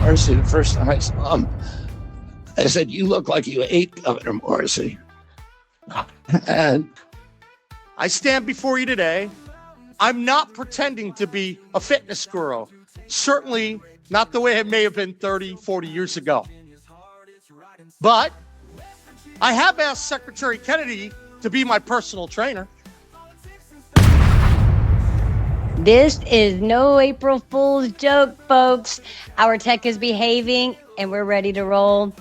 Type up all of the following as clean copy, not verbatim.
Morriaey the first time I saw him. I said, "You look like you ate Governor Morriaey." And I stand before you today. I'm not pretending to be a fitness guru. Certainly not the way it may have been 30, 40 years ago. But I have asked Secretary Kennedy to be my personal trainer. This is no April Fool's joke, folks. Our tech is behaving and we're ready to roll.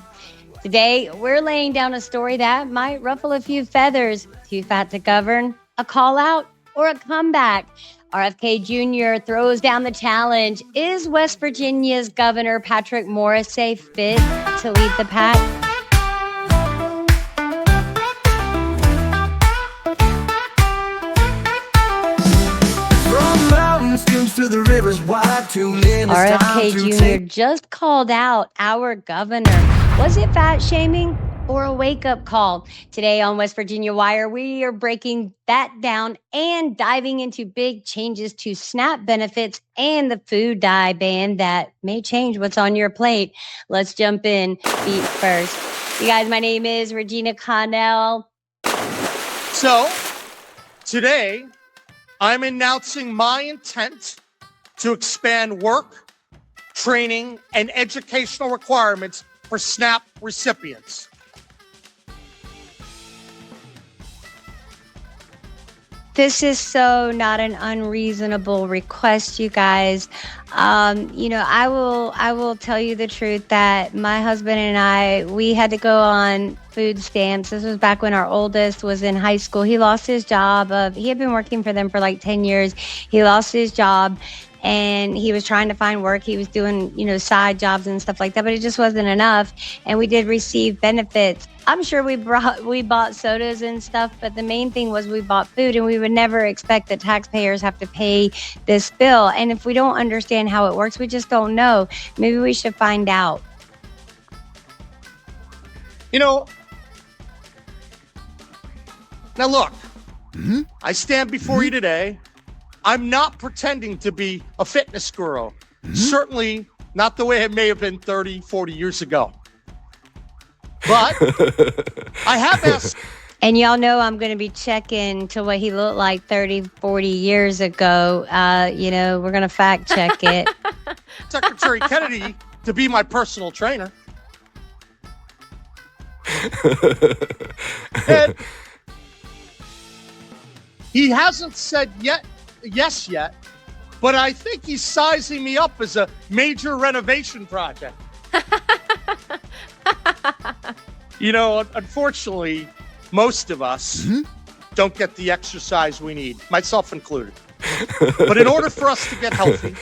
Today, we're laying down a story that might ruffle a few feathers. Too fat to govern, a call out, or a comeback. RFK Jr. throws down the challenge. Is West Virginia's Governor Patrick Morriaey fit to lead the pack? To the rivers wide, RFK Jr. just called out our governor. Was it fat shaming or a wake-up call? Today on West Virginia Wire, we are breaking that down and diving into big changes to SNAP benefits and the food dye ban that may change what's on your plate. Let's jump in feet first. You guys, my name is Regina Connell. So, today, I'm announcing my intent to expand work, training, and educational requirements for SNAP recipients. This is so not an unreasonable request, you guys. I will tell you the truth that my husband and we had to go on food stamps. This was back when our oldest was in high school. He lost his job. He had been working for them for like 10 years. He lost his job and he was trying to find work. He was doing, side jobs and stuff like that, but it just wasn't enough. And we did receive benefits. I'm sure we bought sodas and stuff, but the main thing was we bought food, and we would never expect that taxpayers have to pay this bill. And if we don't understand how it works, we just don't know. Maybe we should find out. Now look, I stand before you today. I'm not pretending to be a fitness guru. Certainly not the way it may have been 30, 40 years ago. But I have asked. And y'all know I'm going to be checking to what he looked like 30, 40 years ago. We're going to fact check it. Secretary Kennedy to be my personal trainer. And he hasn't said yes yet, but I think he's sizing me up as a major renovation project. Unfortunately, most of us don't get the exercise we need, myself included. But in order for us to get healthy,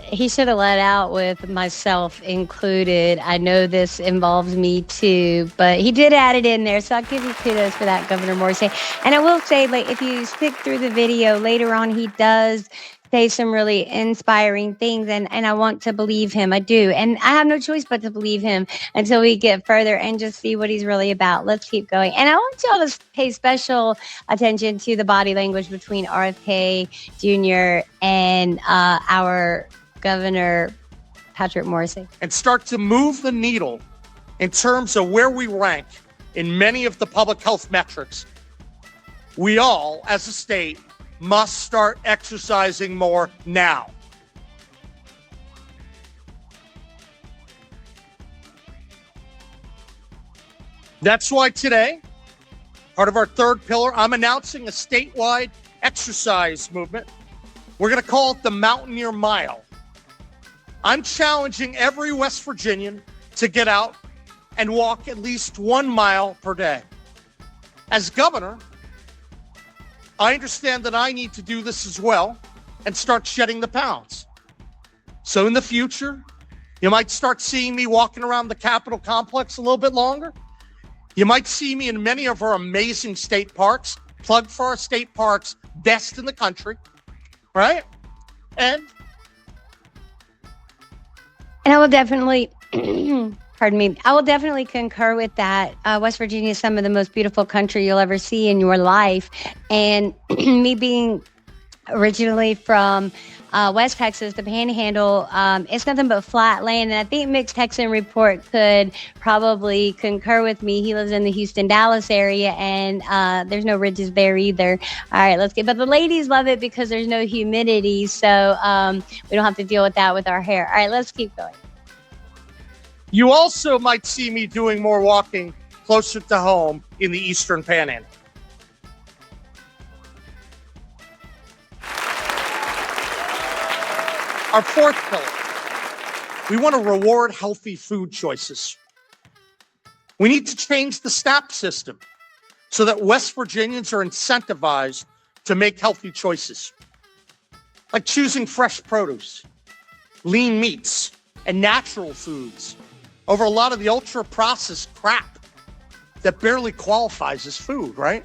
he should have let out with myself included. I know this involves me too, but he did add it in there. So I'll give you kudos for that, Governor Morriaey. And I will say, if you stick through the video later on, he does say some really inspiring things, and I want to believe him. I do. And I have no choice but to believe him until we get further and just see what he's really about. Let's keep going. And I want y'all to pay special attention to the body language between RFK Jr. and our Governor Patrick Morriaey. And start to move the needle in terms of where we rank in many of the public health metrics. We all, as a state, must start exercising more now. That's why today, part of our third pillar, I'm announcing a statewide exercise movement. We're going to call it the Mountaineer Mile. I'm challenging every West Virginian to get out and walk at least 1 mile per day. As governor, I understand that I need to do this as well and start shedding the pounds. So in the future, you might start seeing me walking around the Capitol complex a little bit longer. You might see me in many of our amazing state parks. Plug for our state parks, best in the country, right? And I will definitely I will definitely concur with that. West Virginia is some of the most beautiful country you'll ever see in your life. And me being originally from West Texas, the Panhandle. It's nothing but flat land. And I think Mixed Texan Report could probably concur with me. He lives in the Houston, Dallas area, and there's no ridges there either. All right, let's get. But the ladies love it because there's no humidity, so we don't have to deal with that with our hair. All right, let's keep going. You also might see me doing more walking closer to home in the Eastern Panhandle. Our fourth pillar, we want to reward healthy food choices. We need to change the SNAP system so that West Virginians are incentivized to make healthy choices, like choosing fresh produce, lean meats, and natural foods over a lot of the ultra-processed crap that barely qualifies as food, right?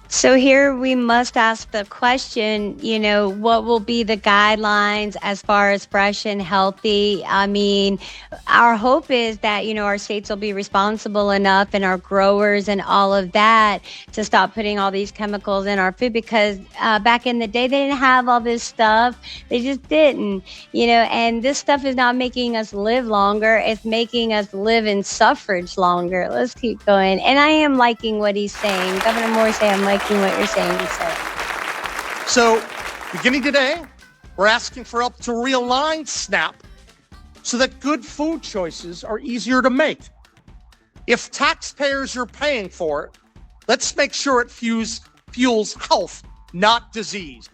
So here we must ask the question, what will be the guidelines as far as fresh and healthy? I mean, our hope is that, our states will be responsible enough and our growers and all of that to stop putting all these chemicals in our food because back in the day, they didn't have all this stuff. They just didn't, and this stuff is not making us live longer. It's making us live in suffrage longer. Let's keep going. And I am liking what he's saying. Governor Morriaey, I'm liking what you're saying. So, beginning today, we're asking for help to realign SNAP so that good food choices are easier to make. If taxpayers are paying for it, let's make sure it fuels health, not disease.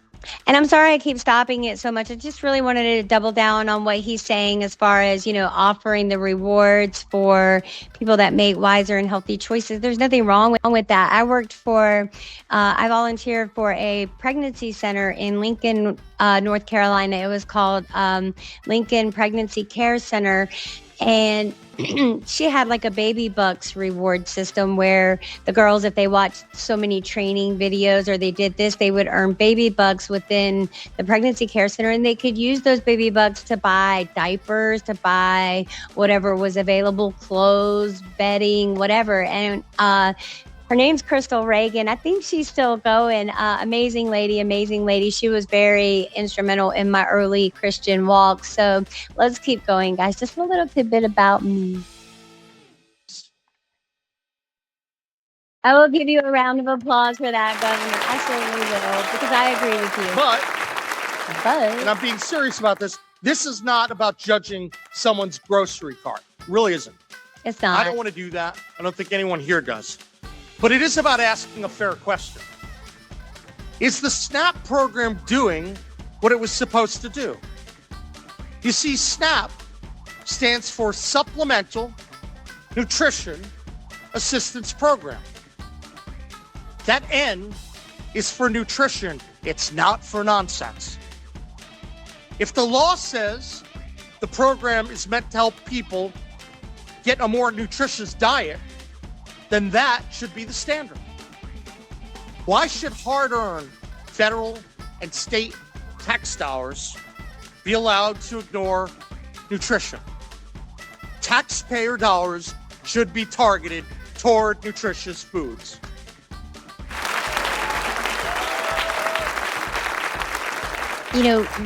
And I'm sorry I keep stopping it so much. I just really wanted to double down on what he's saying as far as, offering the rewards for people that make wiser and healthy choices. There's nothing wrong with that. I volunteered for a pregnancy center in Lincoln, North Carolina. It was called Lincoln Pregnancy Care Center. And she had like a baby bucks reward system where the girls, if they watched so many training videos or they did this, they would earn baby bucks within the pregnancy care center. And they could use those baby bucks to buy diapers, to buy whatever was available, clothes, bedding, whatever. And her name's Crystal Reagan. I think she's still going. Amazing lady. She was very instrumental in my early Christian walk. So let's keep going, guys. Just a little tidbit about me. I will give you a round of applause for that, Governor. I certainly will, because I agree with you. But, and I'm being serious about this is not about judging someone's grocery cart. It really isn't. It's not. I don't want to do that. I don't think anyone here does. But it is about asking a fair question. Is the SNAP program doing what it was supposed to do? You see, SNAP stands for Supplemental Nutrition Assistance Program. That N is for nutrition. It's not for nonsense. If the law says the program is meant to help people get a more nutritious diet, then that should be the standard. Why should hard-earned federal and state tax dollars be allowed to ignore nutrition? Taxpayer dollars should be targeted toward nutritious foods.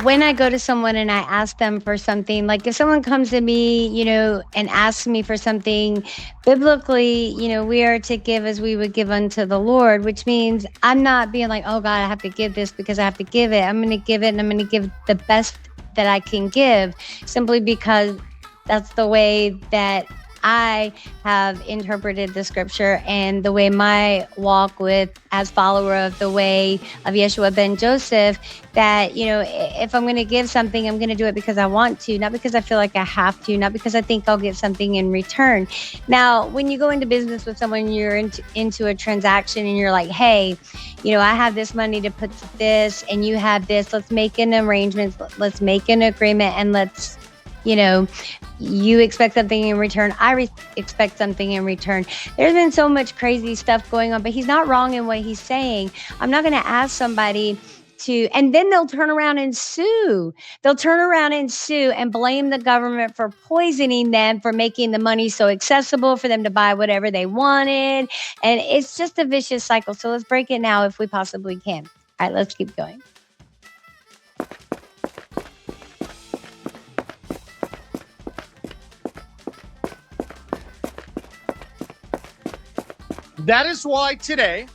When I go to someone and I ask them for something, like if someone comes to me, and asks me for something, biblically, we are to give as we would give unto the Lord, which means I'm not being like, oh God, I have to give this because I have to give it. I'm going to give it and I'm going to give the best that I can give simply because that's the way that I have interpreted the scripture and the way my walk as follower of the way of Yeshua ben Joseph, that, if I'm going to give something, I'm going to do it because I want to, not because I feel like I have to, not because I think I'll get something in return. Now, when you go into business with someone, you're into a transaction and you're like, hey, I have this money to put to this and you have this, let's make an arrangement, let's make an agreement, and let's, you expect something in return. I expect something in return. There's been so much crazy stuff going on, but he's not wrong in what he's saying. I'm not going to ask somebody and then they'll turn around and sue. They'll turn around and sue and blame the government for poisoning them, for making the money so accessible for them to buy whatever they wanted. And it's just a vicious cycle. So let's break it now if we possibly can. All right, let's keep going. That is why today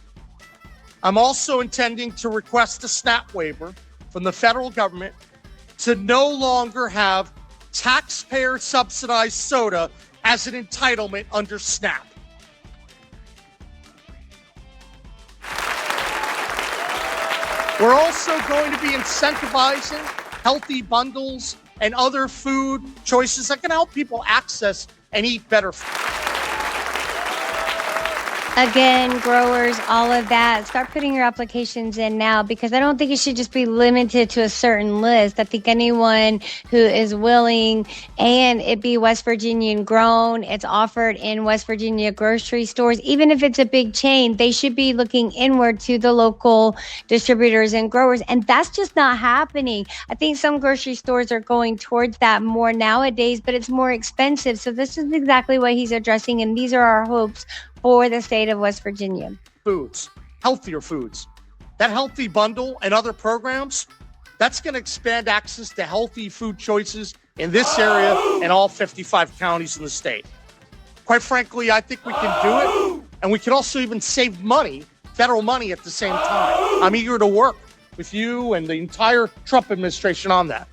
I'm also intending to request a SNAP waiver from the federal government to no longer have taxpayer subsidized soda as an entitlement under SNAP. We're also going to be incentivizing healthy bundles and other food choices that can help people access and eat better food. Again, growers, all of that, start putting your applications in now, because I don't think it should just be limited to a certain list. I think anyone who is willing, and it be West Virginian grown, it's offered in West Virginia grocery stores, even if it's a big chain, they should be looking inward to the local distributors and growers. And that's just not happening. I think some grocery stores are going towards that more nowadays, but it's more expensive. So this is exactly what he's addressing. And these are our hopes for the state of West Virginia. Foods, healthier foods. That healthy bundle and other programs, that's going to expand access to healthy food choices in this area and all 55 counties in the state. Quite frankly, I think we can do it, and we can also even save money, federal money at the same time. I'm eager to work with you and the entire Trump administration on that.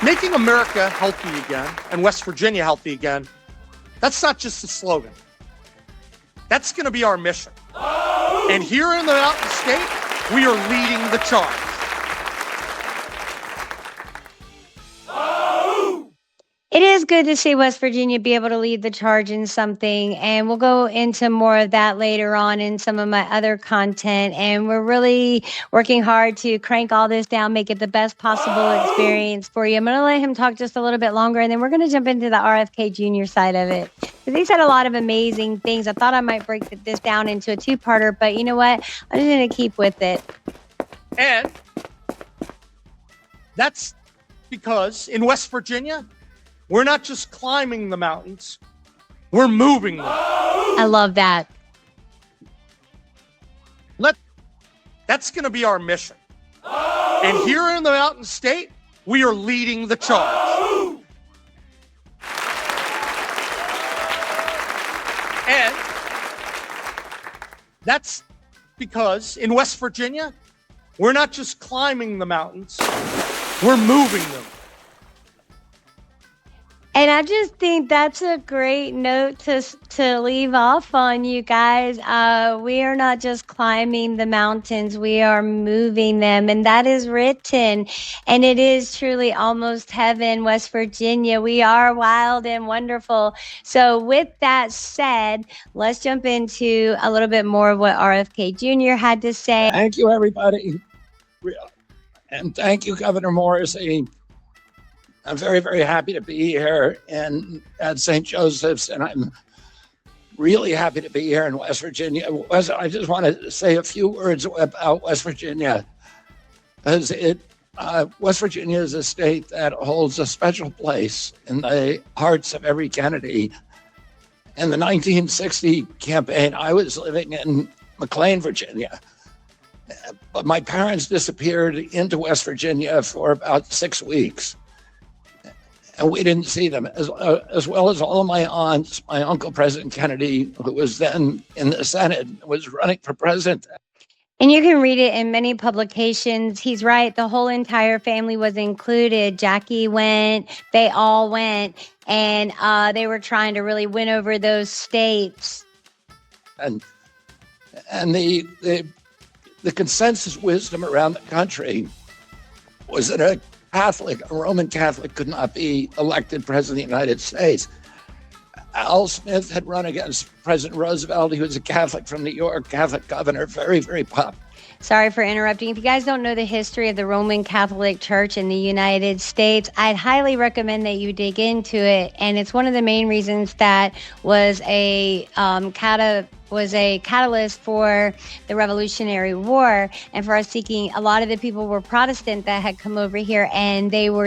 Making America healthy again and West Virginia healthy again, that's not just a slogan. That's going to be our mission. And here in the Mountain State, we are leading the charge. It is good to see West Virginia be able to lead the charge in something, and we'll go into more of that later on in some of my other content. And we're really working hard to crank all this down, make it the best possible experience for you. I'm going to let him talk just a little bit longer, and then we're going to jump into the RFK Jr. side of it. Because he said a lot of amazing things. I thought I might break this down into a two-parter, but you know what? I'm just going to keep with it. And that's because in West Virginia, we're not just climbing the mountains, we're moving them. I love that. That's going to be our mission. And here in the Mountain State, we are leading the charge. And that's because in West Virginia, we're not just climbing the mountains, we're moving them. And I just think that's a great note to leave off on, you guys. We are not just climbing the mountains, we are moving them. And that is written. And it is truly almost heaven, West Virginia. We are wild and wonderful. So with that said, let's jump into a little bit more of what RFK Jr. had to say. Thank you, everybody. And thank you, Governor Morriaey. I'm very, very happy to be here at St. Joseph's, and I'm really happy to be here in West Virginia. I just want to say a few words about West Virginia, because West Virginia is a state that holds a special place in the hearts of every Kennedy. In the 1960 campaign, I was living in McLean, Virginia, but my parents disappeared into West Virginia for about 6 weeks. And we didn't see them, as well as all of my aunts. My uncle, President Kennedy, who was then in the Senate, was running for president. And you can read it in many publications. He's right. The whole entire family was included. Jackie went. They all went. And they were trying to really win over those states. And the consensus wisdom around the country was that a Roman Catholic could not be elected president of the United States. Al Smith had run against President Roosevelt. He was a Catholic from New York, Catholic governor, very, very popular. Sorry for interrupting. If you guys don't know the history of the Roman Catholic Church in the United States, I'd highly recommend that you dig into it. And it's one of the main reasons that was a catalyst for the Revolutionary War and for us seeking. A lot of the people were Protestant that had come over here, and they were.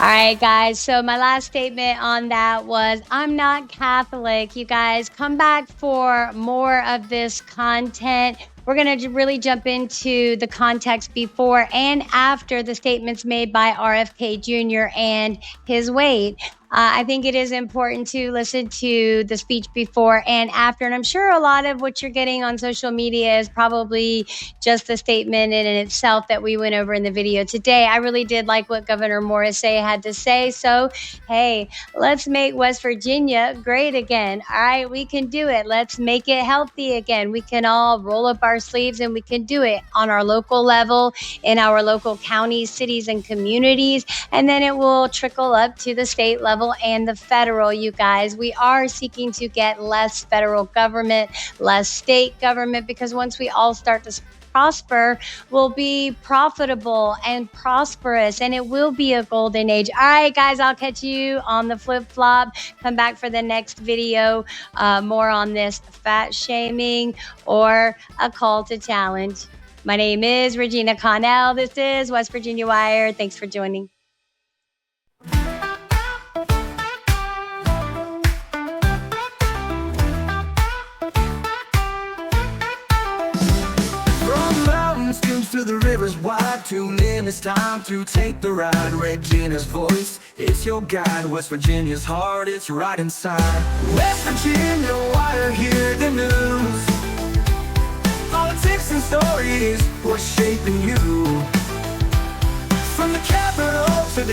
All right, guys. So my last statement on that was I'm not Catholic. You guys come back for more of this content. We're going to really jump into the context before and after the statements made by RFK Jr. and his weight. I think it is important to listen to the speech before and after. And I'm sure a lot of what you're getting on social media is probably just the statement in itself that we went over in the video today. I really did like what Governor Morriaey had to say. So, hey, let's make West Virginia great again. All right, we can do it. Let's make it healthy again. We can all roll up our sleeves and we can do it on our local level, in our local counties, cities, and communities. And then it will trickle up to the state level and the federal, you guys. We are seeking to get less federal government, less state government, because once we all start to prosper, we'll be profitable and prosperous, and it will be a golden age. All right, guys, I'll catch you on the flip flop. Come back for the next video, more on this fat shaming or a call to challenge. My name is Regina Connell. This is West Virginia Wired. Thanks for joining. To the rivers wide, tune in, it's time to take the ride. Regina's voice, it's your guide. West Virginia's heart, it's right inside. West Virginia, wire, hear the news. Politics and stories, what's shaping you. From the capital to the